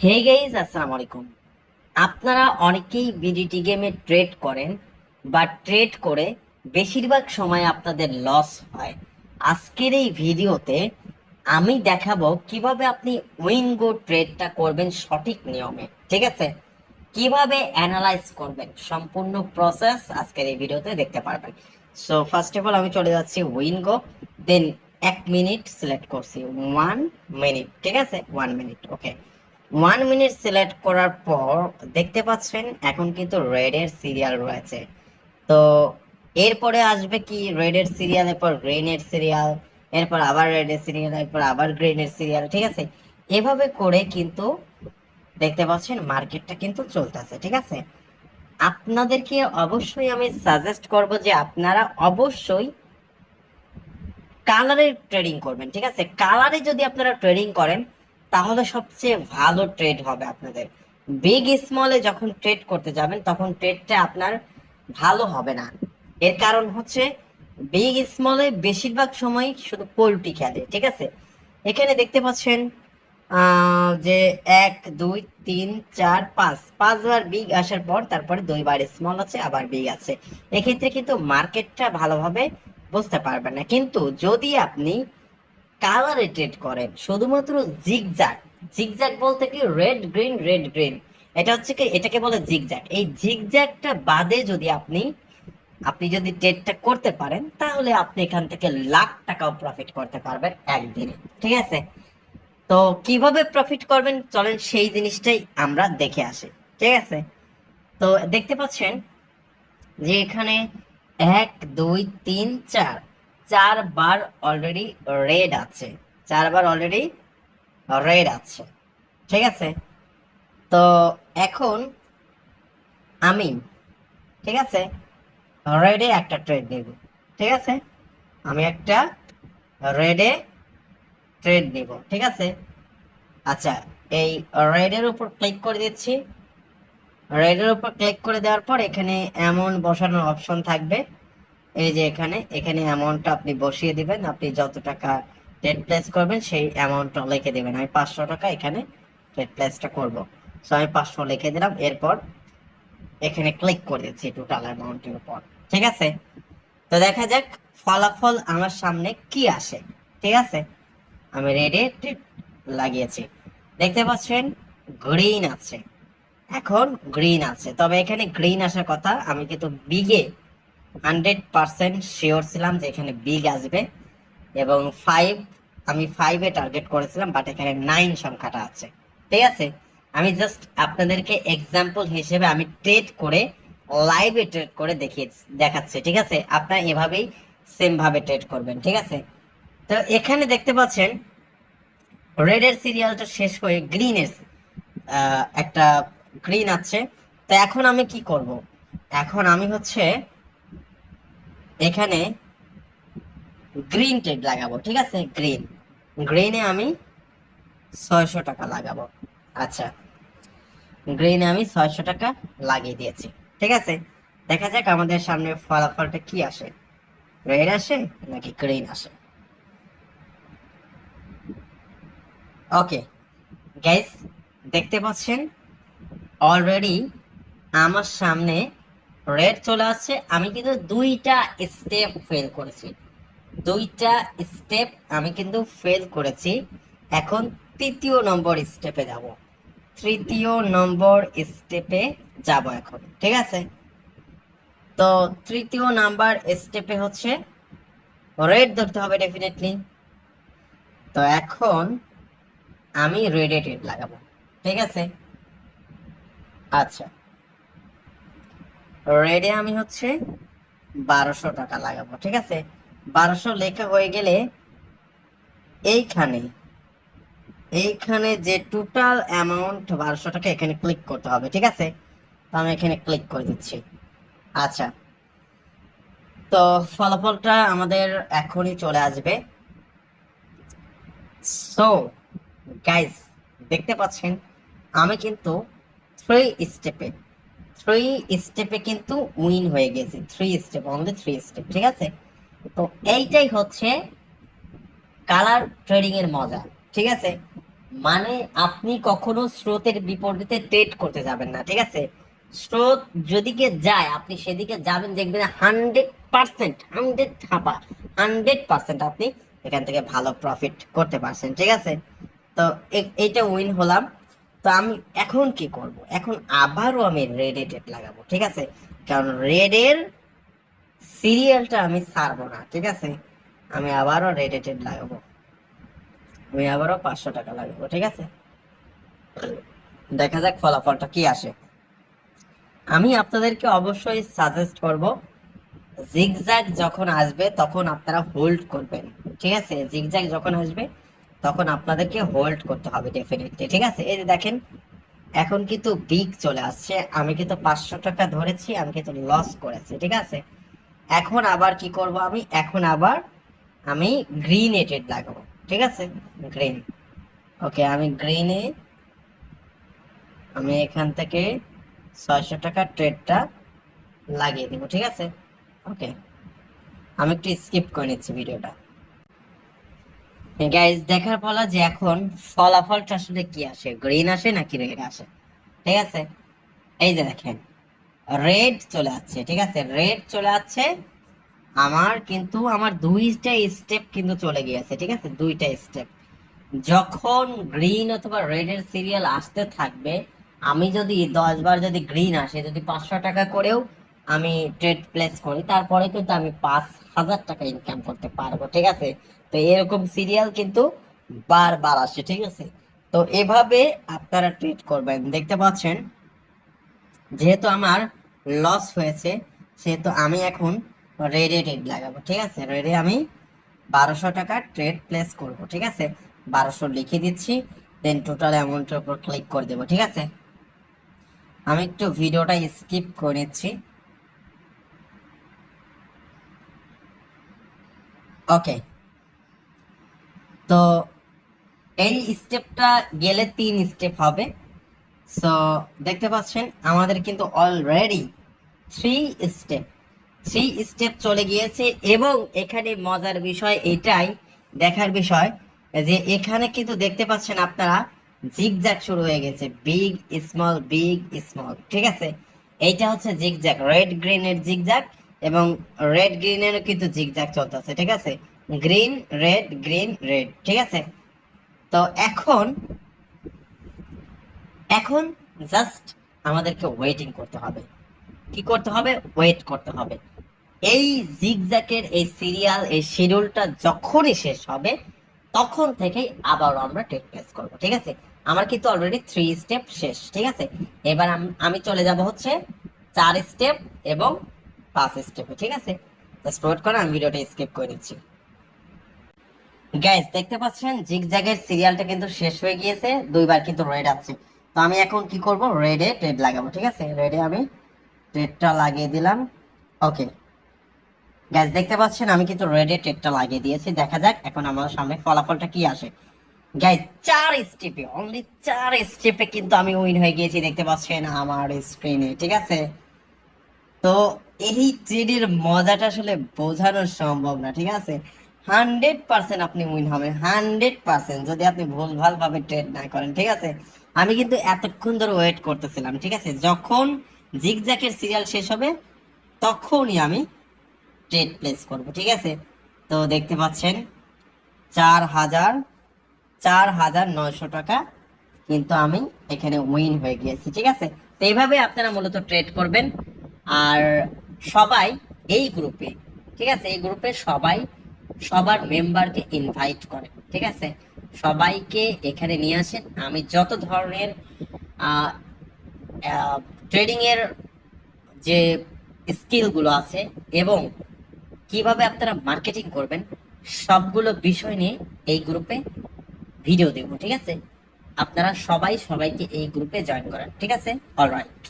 Hey guys, আসসালামু আলাইকুম। আপনারা অনেকেই বিডিটি গেমে ট্রেড করেন বা ট্রেড করে বেশিরভাগ সময় আপনাদের লস হয়। আজকের এই ভিডিওতে আমি দেখাবো কিভাবে আপনি উইনগো ট্রেডটা করবেন সঠিক নিয়মে, ঠিক আছে? কিভাবে অ্যানালাইজ করবেন সম্পূর্ণ প্রসেস আজকের এই ভিডিওতে দেখতে পারবেন। সো ফার্স্ট অফ অল আমি চলে যাচ্ছি উইনগো, দেন 1 মিনিট সিলেক্ট করছি, 1 মিনিট, ঠিক আছে, 1 মিনিট, ওকে। 1 মিনিট সিলেক্ট করার পর দেখতে পাচ্ছেন এখন কিন্তু রেড এর সিরিয়াল রয়েছে। তো এরপরে আসবে কি, রেড এর সিরিয়াল, এরপর গ্রিন এর সিরিয়াল, এরপর আবার রেড এর সিরিয়াল, এরপর আবার গ্রিন এর সিরিয়াল, ঠিক আছে? এভাবে করে কিন্তু দেখতে পাচ্ছেন মার্কেটটা কিন্তু চলতেছে, ঠিক আছে? আপনাদেরকে অবশ্যই আমি সাজেস্ট করব যে আপনারা অবশ্যই কালারে ট্রেডিং করবেন, ঠিক আছে? কালারে যদি আপনারা ট্রেডিং করেন তাহলে সবচেয়ে ভালো ট্রেড হবে আপনাদের। বিগ স্মলে যখন ট্রেড করতে যাবেন তখন ট্রেডটা আপনার ভালো হবে না। এর কারণ হচ্ছে বিগ স্মলে বেশিরভাগ সময় শুধু পোল্ট্রি খেলে, ঠিক আছে? এখানে দেখতে পাচ্ছেন যে 1 2 3 4 5 5বার বিগ আসার পর তারপরে 2বার স্মল আছে, আবার বিগ আছে। এক্ষেত্রে কিন্তু মার্কেটটা ভালোভাবে বুঝতে পারবেন না। কিন্তু যদি আপনি কালারে ট্রেড করেন, শুধুমাত্র জিগজ্যাগ, জিগজ্যাগ বলতে কি রেড গ্রিন রেড গ্রিন, এটা হচ্ছে কি, এটাকে বলে জিগজ্যাগ। এই জিগজ্যাগটা বাদে যদি আপনি আপনি যদি ট্রেডটা করতে পারেন তাহলে আপনি এখান থেকে লাখ টাকাও প্রফিট করতে পারবেন একদিনে, ঠিক আছে? তো কিভাবে প্রফিট করবেন চলেন সেই জিনিসটাই আমরা দেখে আসি, ঠিক আছে? তো দেখতে পাচ্ছেন যে এখানে 1 2 3 4, 4বার অলরেডি রেড আছে, 4বার অলরেডি রেড আছে, ঠিক আছে? তো এখন আমি, ঠিক আছে, রেডে একটা ট্রেড নিব, ঠিক আছে? আমি একটা রেডে ট্রেড নিব, ঠিক আছে? আচ্ছা, এই রেডের উপর ক্লিক করে দিচ্ছি। রেডের উপর ক্লিক করে দেওয়ার পর এখানে অ্যামাউন্ট বসানোর অপশন থাকবে। এই যে এখানে এখানে অ্যামাউন্টটা আপনি বসিয়ে দিবেন, আপনি যত টাকা ট্রেড প্লেস করবেন সেই অ্যামাউন্টটা লিখে দিবেন। আমি 500 টাকা এখানে ট্রেড প্লেসটা করব। সো আমি 500 লিখে দিলাম, এরপর এখানে ক্লিক করে দিচ্ছি টোটাল অ্যামাউন্টের উপর, ঠিক আছে? তো দেখা যাক ফলাফল আমার সামনে কি আসে, ঠিক আছে? আমি রেডে ট্রেড লাগিয়েছি, দেখতে পাচ্ছেন গ্রিন আছে, এখন গ্রিন আছে। তবে এখানে গ্রিন আসার কথা, আমি কিন্তু বিগে 100% শিওর ছিলাম যে এখানে বিগ আসবে, এবং আমি 5-এ টার্গেট করেছিলাম, বাট এখানে 9 সংখ্যাটা আছে, ঠিক আছে? আমি জাস্ট আপনাদেরকে এক্সাম্পল হিসেবে আমি ট্রেড করে, লাইভে ট্রেড করে দেখাচ্ছি, ঠিক আছে? আপনারা এভাবেই সেম ভাবে ট্রেড করবেন, ঠিক আছে? তো এখানে দেখতে পাচ্ছেন রেড এর সিরিয়ালটা শেষ হয়ে গ্রিনের একটা গ্রিন আছে। তো এখন আমি কি করব, এখন আমি হচ্ছে এখানে গ্রিন ট্রেড লাগাবো, ঠিক আছে? গ্রিনে আমি 600 টাকা লাগাবো। আচ্ছা, গ্রিনে আমি 600 টাকা লাগিয়ে দিয়েছি, ঠিক আছে? দেখা যাক আমাদের সামনে ফলাফলটা কি আসে, রেড আসে নাকি গ্রিন আসে। ওকে গাইস, দেখতে পাচ্ছেন অলরেডি আমার সামনে রেড চলে আসছে। আমি কিন্তু 2টা স্টেপ ফেল করেছি, 2টা স্টেপ আমি কিন্তু ফেল করেছি। এখন 3য় নম্বর স্টেপে যাব, 3য় নম্বর স্টেপে যাব এখন, ঠিক আছে? তো 3য় নাম্বার স্টেপে হচ্ছে রেড ধরতে হবে ডেফিনেটলি। তো এখন আমি রেডে ট্রেড লাগাবো, ঠিক আছে? আচ্ছা, রেডে আমি হচ্ছে 1200 টাকা লাগাবো, ঠিক আছে? 1200 লেখা হয়ে গেলে এইখানে এইখানে যে টোটাল অ্যামাউন্ট 1200 টাকা, এখানে ক্লিক করতে হবে, ঠিক আছে? তো আমি এখানে ক্লিক করে দিচ্ছি। আচ্ছা, তো ফলাফলটা আমাদের এখনই চলে আসবে। সো গাইস, দেখতে পাচ্ছেন আমি কিন্তু থ্রি স্টেপে থ্রি স্টেপে কিন্তু উইন হয়ে গেছি, 3 স্টেপ, অনলি 3 স্টেপ, ঠিক আছে? তো এইটাই হচ্ছে কালার ট্রেডিং এর মজা, ঠিক আছে? মানে আপনি কখনো স্রোতের বিপরীতে ট্রেড করতে যাবেন না, ঠিক আছে? স্রোত যেদিকে যায় আপনি সেদিকে যাবেন, দেখবেন 100%, 100% আপনি এখান থেকে ভালো প্রফিট করতে পারছেন, ঠিক আছে? তো এইটা উইন হলাম। তো আমি এখন কি করব? এখন আবারও আমি রেডে ট্রেড লাগাবো, ঠিক আছে? কারণ রেডের সিরিয়ালটা আমি ছাড়বো না, ঠিক আছে? আমি আবারও রেডে ট্রেড লাগাবো, আমি আবারও 500 টাকা লাগাবো, ঠিক আছে? দেখা যাক ফলাফলটা কি আসে। আমি আপনাদেরকে অবশ্যই সাজেস্ট করব, জিগজ্যাগ যখন আসবে তখন আপনারা হোল্ড করবেন, ঠিক আছে? জিগজ্যাগ যখন আসবে তখন আপনাদেরকে হোল্ড করতে হবে ডেফিনেটলি, ঠিক আছে? এই যে দেখেন এখন কিন্তু বিগ চলে আসছে, আমি কিন্তু 500 টাকা ধরেছি, আমি কিন্তু লস করেছি, ঠিক আছে? এখন আবার কি করব আমি, এখন আবার আমি গ্রিন এটেড লাগাবো, ঠিক আছে? গ্রিন, ওকে, আমি গ্রিনে আমি এখান থেকে 600 টাকা ট্রেডটা লাগিয়ে দিব, ঠিক আছে? ওকে, আমি একটু স্কিপ করে নিচ্ছি ভিডিওটা। গাইজ দেখার পর যে এখন ফলাফলটা আসলে কি আসে, গ্রিন আসে নাকি রেড আসে, ঠিক আছে? এই যে দেখেন রেড চলে আসছে, ঠিক আছে? রেড চলে আসছে। আমার দুইটা স্টেপ কিন্তু চলে গিয়েছে, ঠিক আছে? দুইটা স্টেপ। যখন গ্রিন অথবা রেড এর সিরিয়াল আসতে থাকবে, আমি যদি 10 বার যদি গ্রিন আসে, যদি 500 টাকা করেও আমি ট্রেড প্লেস করি, তারপরে কিন্তু আমি 5,000 টাকা ইনকাম করতে পারবো, ঠিক আছে? তো এরকম সিরিয়াল কিন্তু বারবার আসে, ঠিক আছে? তো এভাবে আপনারা ট্রেড করবেন। দেখতে পাচ্ছেন যেহেতু আমার লস হয়েছে, সেহেতু আমি এখন রেডে ট্রেড লাগাবো, ঠিক আছে? রেডে আমি 1200 টাকা ট্রেড প্লেস করব, ঠিক আছে? 1200 লিখে দিচ্ছি, দেন টোটাল অ্যামাউন্টের উপর ক্লিক করে দেবো, ঠিক আছে? আমি একটু ভিডিওটা স্কিপ করে নিচ্ছি। ওকে, তো এই স্টেপটা গেলে 3 স্টেপ হবে। সো দেখতে পাচ্ছেন আমাদের কিন্তু already three step three step চলে গিয়েছে। এবং এখানে মজার বিষয় এটাই, দেখার বিষয়, যে এখানে কিন্তু দেখতে পাচ্ছেন আপনারা জিগজ্যাগ শুরু হয়ে গেছে, বিগ স্মল, ঠিক আছে? এইটা হচ্ছে জিগজ্যাগ, রেড গ্রিন এর জিগজ্যাগ, এবং রেড গ্রিনের কিন্তু জিগজ্যাগ চলতেছে, ঠিক আছে? গ্রিন গ্রিন রেড, ঠিক আছে? তো এখন এখন জাস্ট আমাদেরকে ওয়েটিং করতে হবে। কি করতে হবে? ওয়েট করতে হবে। এই জিগজ্যাকের এই সিরিয়াল, এই শিডিউলটা যখনই শেষ হবে তখন থেকেই আবার আমরা টেক প্লেস করব, ঠিক আছে? আমার কিন্তু অলরেডি 3 স্টেপ শেষ, ঠিক আছে? এবার আমি চলে যাব হচ্ছে 4 স্টেপ এবং 5 স্টেপে, ঠিক আছে? জাস্ট ওয়েট করে আমি ভিডিওটা স্কিপ করে দিচ্ছি। গাইস দেখতে পাচ্ছেন জিগজ্যাগের সিরিয়ালটা কিন্তু শেষ হয়ে গিয়েছে, 2 বার কিন্তু রেড আছে। তো আমি এখন কি করব, রেডে ট্রেড লাগাবো, ঠিক আছে? রেডে আমি ট্রেডটা লাগিয়ে দিলাম। ওকে গাইস দেখতে পাচ্ছেন আমি কিন্তু রেডে ট্রেডটা লাগিয়ে দিয়েছি। দেখা যাক এখন আমার সামনে ফলাফলটা কি আসে। গাইস 4 স্টেপে, অনলি 4 স্টেপে কিন্তু আমি উইন হয়ে গিয়েছি, দেখতে পাচ্ছেন আমার স্ক্রিনে, ঠিক আছে? তো এই ট্রেডের মজাটা আসলে বোঝানো সম্ভব না, ঠিক আছে? 100% আপনি উইন হবে, 100% যদি আপনি ভুলভাল ভাবে ট্রেড না করেন, ঠিক আছে? আমি কিন্তু এতক্ষণ ধরে ওয়েট করতেছিলাম, ঠিক আছে? যখন জিগজ্যাকের সিরিয়াল শেষ হবে তখনই আমি ট্রেড প্লেস করব, ঠিক আছে? তো দেখতে পাচ্ছেন 4,900 টাকা কিন্তু আমি এখানে উইন হয়ে গিয়েছি, ঠিক আছে? তো এইভাবে আপনারা মূলত ট্রেড করবেন। আর সবাই এই গ্রুপে, ঠিক আছে, এই গ্রুপে সবাই সবার মেম্বারকে ইনভাইট করেন, ঠিক আছে? সবাইকে এখানে নিয়ে আসেন। আমি যত ধরনের ট্রেডিং এর যে স্কিলগুলো আছে এবং কিভাবে আপনারা মার্কেটিং করবেন সবগুলো বিষয় নিয়ে এই গ্রুপে ভিডিও দেবো, ঠিক আছে? আপনারা সবাই সবাইকে এই গ্রুপে জয়েন করেন, ঠিক আছে? অলরাইট।